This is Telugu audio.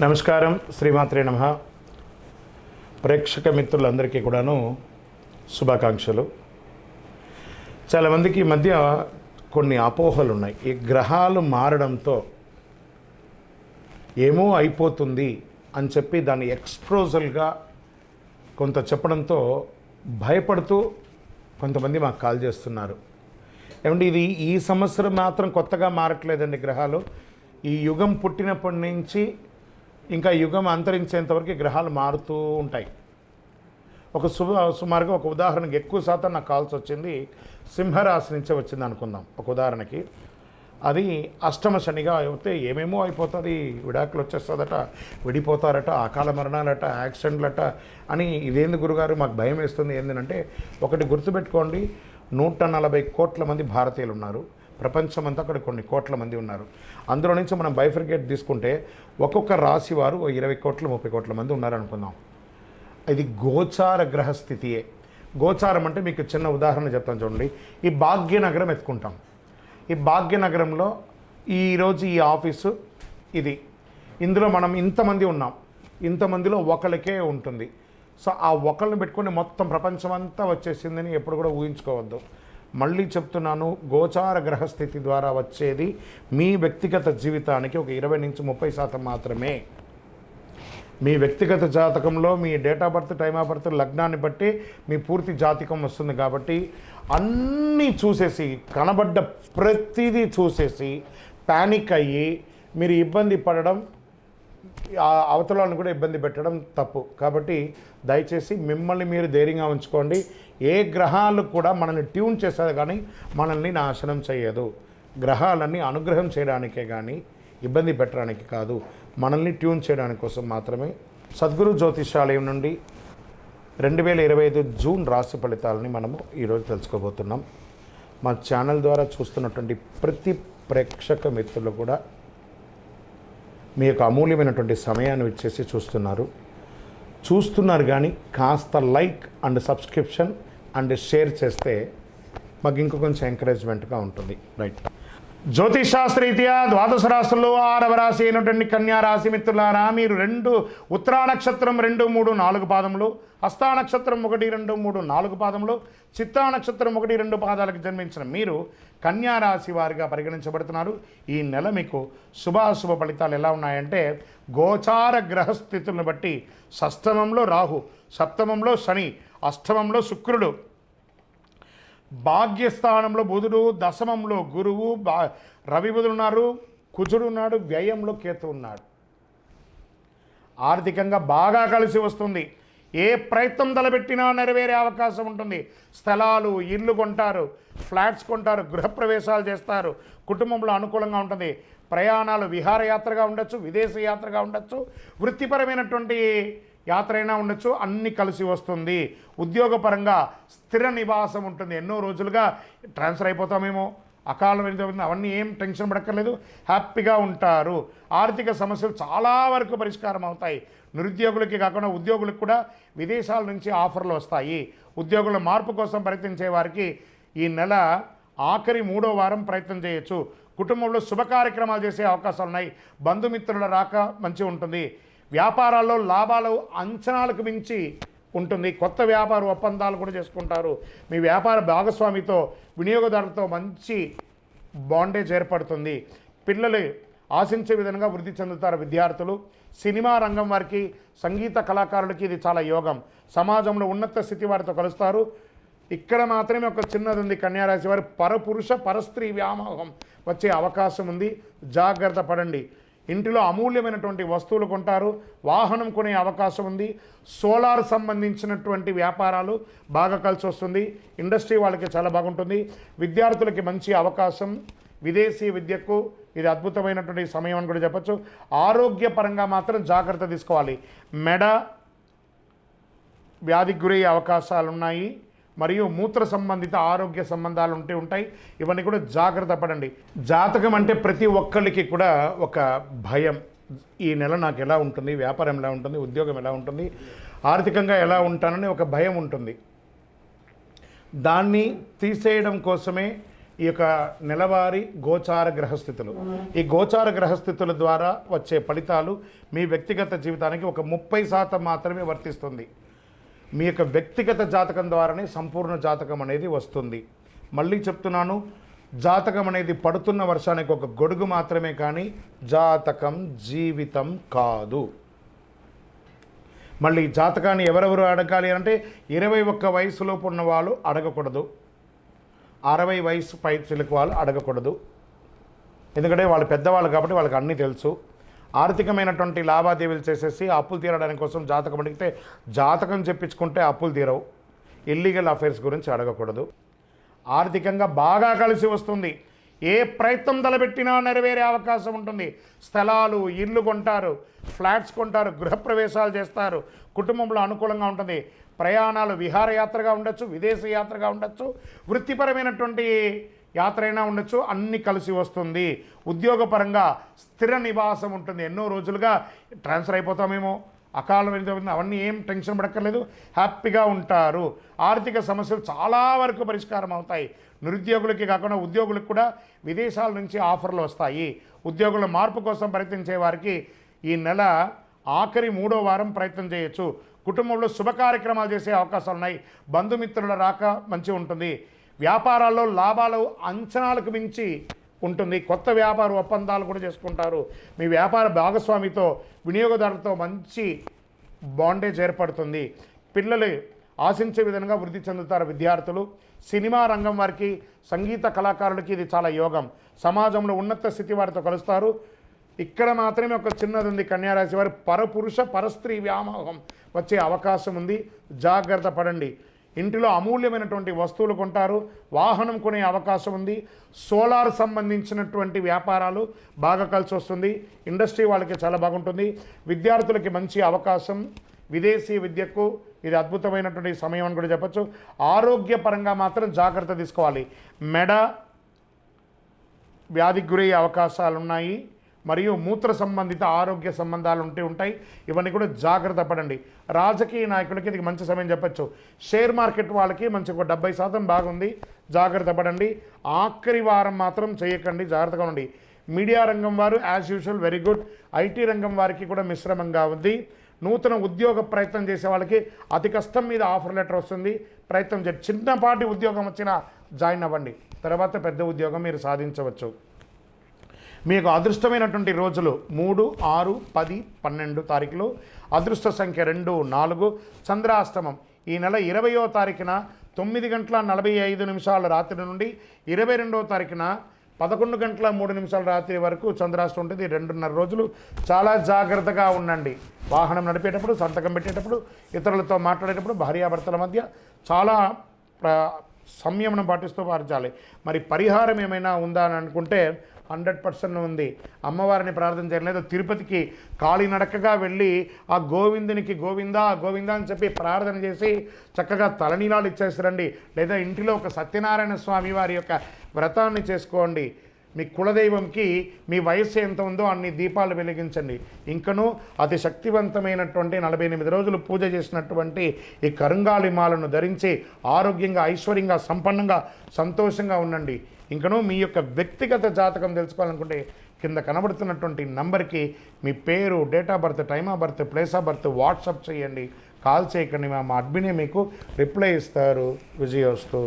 నమస్కారం, శ్రీమాత్రే నమః. ప్రేక్షక మిత్రులందరికీ కూడాను శుభాకాంక్షలు. చాలామందికి ఈ మధ్య కొన్ని అపోహలు ఉన్నాయి. ఈ గ్రహాలు మారడంతో ఏమో అయిపోతుంది అని చెప్పి దాన్ని ఎక్స్ప్రోజల్గా కొంత చెప్పడంతో భయపడుతూ కొంతమంది మాకు కాల్ చేస్తున్నారు. ఏమంటే ఇది ఈ సంవత్సరం మాత్రం కొత్తగా మారట్లేదండి. గ్రహాలు ఈ యుగం పుట్టినప్పటి నుంచి ఇంకా యుగం అంతరించేంతవరకు గ్రహాలు మారుతూ ఉంటాయి. సుమారుగా ఒక ఉదాహరణకి ఎక్కువ శాతం నాకు కాల్స్ వచ్చింది సింహరాశి నుంచే వచ్చింది అనుకుందాం. ఒక ఉదాహరణకి అది అష్టమ శనిగా అయితే ఏమేమో అయిపోతుంది, విడాకులు వచ్చేస్తుందట, విడిపోతారట, అకాల మరణాలట, యాక్సిడెంట్లట అని. ఇదేంది గురుగారు మాకు భయం వేస్తుంది ఏంటంటే, ఒకటి గుర్తుపెట్టుకోండి, 140 కోట్ల మంది భారతీయులు ఉన్నారు. ప్రపంచమంతా అక్కడ కొన్ని కోట్ల మంది ఉన్నారు. అందులో నుంచి మనం బైఫర్కేట్ తీసుకుంటే ఒక్కొక్క రాశి వారు 20 కోట్ల 30 కోట్ల మంది ఉన్నారనుకుందాం. ఇది గోచార గ్రహస్థితియే. గోచారం అంటే మీకు చిన్న ఉదాహరణ చెప్తాను చూడండి. ఈ భాగ్యనగరం ఎత్తుకుంటాం. ఈ భాగ్యనగరంలో ఈరోజు ఈ ఆఫీసు ఇది, ఇందులో మనం ఇంతమంది ఉన్నాం. ఇంతమందిలో ఒకరికే ఉంటుంది. సో ఆ ఒకరిని పెట్టుకొని మొత్తం ప్రపంచమంతా వచ్చేసిందని ఎప్పుడు కూడా ఊహించుకోవద్దు. మళ్ళీ చెప్తున్నాను, గోచార గ్రహస్థితి ద్వారా వచ్చేది మీ వ్యక్తిగత జీవితానికి ఒక 20 నుంచి 30% మాత్రమే. మీ వ్యక్తిగత జాతకంలో మీ date of birth, time of birth, లగ్నాన్ని బట్టి మీ పూర్తి జాతకం వస్తుంది. కాబట్టి అన్నీ చూసేసి, కనబడ్డ ప్రతిదీ చూసేసి ప్యానిక్ అయ్యి మీరు ఇబ్బంది పడడం, అవతలను కూడా ఇబ్బంది పెట్టడం తప్పు. కాబట్టి దయచేసి మిమ్మల్ని మీరు ధైర్యంగా ఉంచుకోండి. ఏ గ్రహాలు కూడా మనల్ని ట్యూన్ చేసేది కానీ మనల్ని నాశనం చేయదు. గ్రహాలన్నీ అనుగ్రహం చేయడానికే కానీ ఇబ్బంది పెట్టడానికి కాదు, మనల్ని ట్యూన్ చేయడానికి కోసం మాత్రమే. సద్గురు జ్యోతిషాలయం నుండి 2025 జూన్ రాశి ఫలితాలని మనము ఈరోజు తెలుసుకోబోతున్నాం. మా ఛానల్ ద్వారా చూస్తున్నటువంటి ప్రతి ప్రేక్షక మిత్రులు కూడా మీ యొక్క అమూల్యమైనటువంటి సమయాన్ని ఇచ్చేసి చూస్తున్నారు కానీ కాస్త like and subscription and share చేస్తే మాకు ఇంకో కొంచెం ఎంకరేజ్మెంట్గా ఉంటుంది. రైట్. జ్యోతిషాస్త్రరీత్యా ద్వాదశ రాశుల్లో 6వ రాశి అయినటువంటి కన్యా రాశి మిత్రులారా, మీరు ఉత్తరా నక్షత్రం 2, 3, 4 పాదములు, హస్తా నక్షత్రం 1, 2, 3, 4 పాదములు, చిత్తా నక్షత్రం 1, 2 పాదాలకు జన్మించిన మీరు కన్యా రాశి వారిగా పరిగణించబడుతున్నారు. ఈ నెల మీకు శుభాశుభ ఫలితాలు ఎలా ఉన్నాయంటే, గోచార గ్రహస్థితులను బట్టి షష్టమంలో రాహు, సప్తమంలో శని, అష్టమంలో శుక్రుడు, భాగ్యస్థానంలో బుధుడు, దశమంలో గురువు, రవి బుధుడు ఉన్నారు, కుజుడు ఉన్నాడు, వ్యయంలో కేతు ఉన్నాడు. ఆర్థికంగా బాగా కలిసి వస్తుంది. ఏ ప్రయత్నం తలపెట్టినా నెరవేరే అవకాశం ఉంటుంది. స్థలాలు, ఇల్లు కొంటారు, ఫ్లాట్స్ కొంటారు, గృహప్రవేశాలు చేస్తారు, కుటుంబంలో అనుకూలంగా ఉంటుంది. ప్రయాణాలు విహారయాత్రగా ఉండొచ్చు, విదేశీ యాత్రగా ఉండొచ్చు, వృత్తిపరమైనటువంటి యాత్ర అయినా ఉండొచ్చు, అన్నీ కలిసి వస్తుంది. ఉద్యోగపరంగా స్థిర నివాసం ఉంటుంది. ఎన్నో రోజులుగా ట్రాన్స్ఫర్ అయిపోతామేమో, అకాలం అవన్నీ ఏం టెన్షన్ పడక్కర్లేదు, హ్యాపీగా ఉంటారు. ఆర్థిక సమస్యలు చాలా వరకు పరిష్కారం అవుతాయి. నిరుద్యోగులకి కాకుండా ఉద్యోగులకు కూడా విదేశాల నుంచి ఆఫర్లు వస్తాయి. ఉద్యోగుల మార్పు కోసం ప్రయత్నించే వారికి ఈ నెల ఆఖరి 3వ వారం ప్రయత్నం చేయొచ్చు. కుటుంబంలో శుభ కార్యక్రమాలు చేసే అవకాశాలు ఉన్నాయి. బంధుమిత్రుల రాక మంచిగా ఉంటుంది. వ్యాపారాల్లో లాభాలు అంచనాలకు మించి ఉంటుంది. కొత్త వ్యాపార ఒప్పందాలు కూడా చేసుకుంటారు. మీ వ్యాపార భాగస్వామితో, వినియోగదారులతో మంచి బాండేజ్ ఏర్పడుతుంది. పిల్లలు ఆశించే విధంగా వృద్ధి చెందుతారు. విద్యార్థులు, సినిమా రంగం వారికి, సంగీత కళాకారులకి ఇది చాలా యోగం. సమాజంలో ఉన్నత స్థితి వారితో కలుస్తారు. ఇక్కడ మాత్రమే ఒక చిన్నది ఉంది. కన్యారాశి వారు పరపురుష పరస్త్రీ వ్యామోహం వచ్చే అవకాశం ఉంది. జాగ్రత్త పడండి. ఇంటిలో అమూల్యమైనటువంటి వస్తువులు కొంటారు. వాహనం కొనే అవకాశం ఉంది. సోలార్ సంబంధించినటువంటి వ్యాపారాలు బాగా కలిసి వస్తుంది. ఇండస్ట్రీ వాళ్ళకి చాలా బాగుంటుంది. విద్యార్థులకి మంచి అవకాశం. విదేశీ విద్యకు ఇది అద్భుతమైనటువంటి సమయం అని కూడా చెప్పచ్చు. ఆరోగ్యపరంగా మాత్రం జాగ్రత్త తీసుకోవాలి. మెడ వ్యాధికి గురయ్యే అవకాశాలు ఉన్నాయి. మరియు మూత్ర సంబంధిత ఆరోగ్య సంబంధాలు ఉంటాయి. ఇవన్నీ కూడా జాగ్రత్త పడండి. జాతకం అంటే ప్రతి ఒక్కరికి కూడా ఒక భయం. ఈ నెల నాకు ఎలా ఉంటుంది, వ్యాపారం ఎలా ఉంటుంది, ఉద్యోగం ఎలా ఉంటుంది, ఆర్థికంగా ఎలా ఉంటానని ఒక భయం ఉంటుంది. దాన్ని తీసేయడం కోసమే ఈ యొక్క నెలవారీ గోచార గ్రహస్థితులు. ఈ గోచార గ్రహస్థితుల ద్వారా వచ్చే ఫలితాలు మీ వ్యక్తిగత జీవితానికి ఒక 30% మాత్రమే వర్తిస్తుంది. మీ యొక్క వ్యక్తిగత జాతకం ద్వారానే సంపూర్ణ జాతకం అనేది వస్తుంది. మళ్ళీ చెప్తున్నాను, జాతకం అనేది పడుతున్న వర్షానికి ఒక గొడుగు మాత్రమే, కానీ జాతకం జీవితం కాదు. మళ్ళీ జాతకాన్ని ఎవరెవరు అడగాలి అంటే 21 వయసులోపు ఉన్న వాళ్ళు అడగకూడదు, 60 వయసు పై చిలుకు వాళ్ళు అడగకూడదు. ఎందుకంటే వాళ్ళు పెద్దవాళ్ళు కాబట్టి వాళ్ళకి అన్నీ తెలుసు. ఆర్థికమైనటువంటి లావాదేవీలు చేసేసి అప్పులు తీరడానికి కోసం జాతకం అడిగితే జాతకం చెప్పించుకుంటే అప్పులు తీరవు. ఇల్లీగల్ అఫైర్స్ గురించి అడగకూడదు. ఆర్థికంగా బాగా కలిసి వస్తుంది. ఏ ప్రయత్నం తలపెట్టినా నెరవేరే అవకాశం ఉంటుంది. స్థలాలు, ఇల్లు కొంటారు, ఫ్లాట్స్ కొంటారు, గృహప్రవేశాలు చేస్తారు, కుటుంబంలో అనుకూలంగా ఉంటుంది. ప్రయాణాలు విహారయాత్రగా ఉండొచ్చు, విదేశీ యాత్రగా ఉండొచ్చు, వృత్తిపరమైనటువంటి యాత్ర అయినా ఉండొచ్చు, అన్నీ కలిసి వస్తుంది. ఉద్యోగపరంగా స్థిర నివాసం ఉంటుంది. ఎన్నో రోజులుగా ట్రాన్స్ఫర్ అయిపోతామేమో, అకాలం అవన్నీ ఏం టెన్షన్ పడక్కర్లేదు, హ్యాపీగా ఉంటారు. ఆర్థిక సమస్యలు చాలా వరకు పరిష్కారం అవుతాయి. నిరుద్యోగులకి కాకుండా ఉద్యోగులకు కూడా విదేశాల నుంచి ఆఫర్లు వస్తాయి. ఉద్యోగుల మార్పు కోసం ప్రయత్నించే వారికి ఈ నెల ఆఖరి 3వ వారం ప్రయత్నం చేయొచ్చు. కుటుంబంలో శుభ కార్యక్రమాలు చేసే అవకాశాలు ఉన్నాయి. బంధుమిత్రుల రాక మంచి ఉంటుంది. వ్యాపారాల్లో లాభాలు అంచనాలకు మించి ఉంటుంది. కొత్త వ్యాపార ఒప్పందాలు కూడా చేసుకుంటారు. మీ వ్యాపార భాగస్వామితో, వినియోగదారులతో మంచి బాండేజ్ ఏర్పడుతుంది. పిల్లలు ఆశించే విధంగా వృద్ధి చెందుతారు. విద్యార్థులు, సినిమా రంగం వారికి, సంగీత కళాకారులకి ఇది చాలా యోగం. సమాజంలో ఉన్నత స్థితి వారితో కలుస్తారు. ఇక్కడ మాత్రమే ఒక చిన్నది ఉంది. కన్యారాశి వారు పరపురుష పరస్త్రీ వ్యామోహం వచ్చే అవకాశం ఉంది. జాగ్రత్త పడండి. ఇంటిలో అమూల్యమైనటువంటి వస్తువులు కొంటారు. వాహనం కొనే అవకాశం ఉంది. సోలార్ సంబంధించినటువంటి వ్యాపారాలు బాగా కలిసి వస్తుంది. ఇండస్ట్రీ వాళ్ళకి చాలా బాగుంటుంది. విద్యార్థులకి మంచి అవకాశం. విదేశీ విద్యకు ఇది అద్భుతమైనటువంటి సమయం అని కూడా చెప్పచ్చు. ఆరోగ్యపరంగా మాత్రం జాగ్రత్త తీసుకోవాలి. మెడ వ్యాధికి గురయ్యే అవకాశాలు ఉన్నాయి. మరియు మూత్ర సంబంధిత ఆరోగ్య సంబంధాలు ఉంటాయి. ఇవన్నీ కూడా జాగ్రత్త పడండి. రాజకీయ నాయకులకి ఇది మంచి సమయం చెప్పచ్చు. షేర్ మార్కెట్ వాళ్ళకి మంచి ఒక 70% బాగుంది. జాగ్రత్త పడండి. ఆఖరి వారం మాత్రం చేయకండి, జాగ్రత్తగా ఉండండి. మీడియా రంగం వారు as usual very good. IT రంగం వారికి కూడా మిశ్రమంగా ఉంది. నూతన ఉద్యోగ ప్రయత్నం చేసే వాళ్ళకి అతి కష్టం మీద ఆఫర్ లెటర్ వస్తుంది. ప్రయత్నం చేయండి. చిన్నపాటి ఉద్యోగం వచ్చినా జాయిన్ అవ్వండి. తర్వాత పెద్ద ఉద్యోగం మీరు సాధించవచ్చు. మీకు అదృష్టమైనటువంటి రోజులు 3, 6, 10, 12 తారీఖులు. అదృష్ట సంఖ్య 2, 4. చంద్రాష్టమం ఈ నెల 20వ తారీఖున 9:45 రాత్రి నుండి 22వ తారీఖున 11:03 రాత్రి వరకు చంద్రాష్టం ఉంటుంది. 2.5 రోజులు. చాలా జాగ్రత్తగా ఉండండి. వాహనం నడిపేటప్పుడు, సంతకం పెట్టేటప్పుడు, ఇతరులతో మాట్లాడేటప్పుడు, భార్యాభర్తల మధ్య చాలా సంయమనం పాటిస్తూ పాటించాలి. మరి పరిహారం ఏమైనా ఉందా అని అనుకుంటే 100% ఉంది. అమ్మవారిని ప్రార్థన చేయలేదు. తిరుపతికి కాలినడకగా వెళ్ళి ఆ గోవిందునికి గోవిందా గోవిందా అని చెప్పి ప్రార్థన చేసి చక్కగా తలనీలాలు ఇచ్చేసిరండి. లేదా ఇంటిలో ఒక సత్యనారాయణ స్వామి వారి యొక్క వ్రతాన్ని చేసుకోండి. మీ కులదైవంకి మీ వయస్సు ఎంత ఉందో అన్ని దీపాలు వెలిగించండి. ఇంకనూ అతి శక్తివంతమైనటువంటి 48 రోజులు పూజ చేసినటువంటి ఈ కరుంగాలి మాలను ధరించి ఆరోగ్యంగా, ఐశ్వర్యంగా, సంపన్నంగా, సంతోషంగా ఉండండి. ఇంకనూ మీ యొక్క వ్యక్తిగత జాతకం తెలుసుకోవాలనుకుంటే కింద కనబడుతున్నటువంటి నంబర్కి మీ పేరు, date of birth, time of birth, place of birth WhatsApp చేయండి. కాల్ చేయకండి. మా అడ్మినే మీకు రిప్లై ఇస్తారు. విజయోస్తు.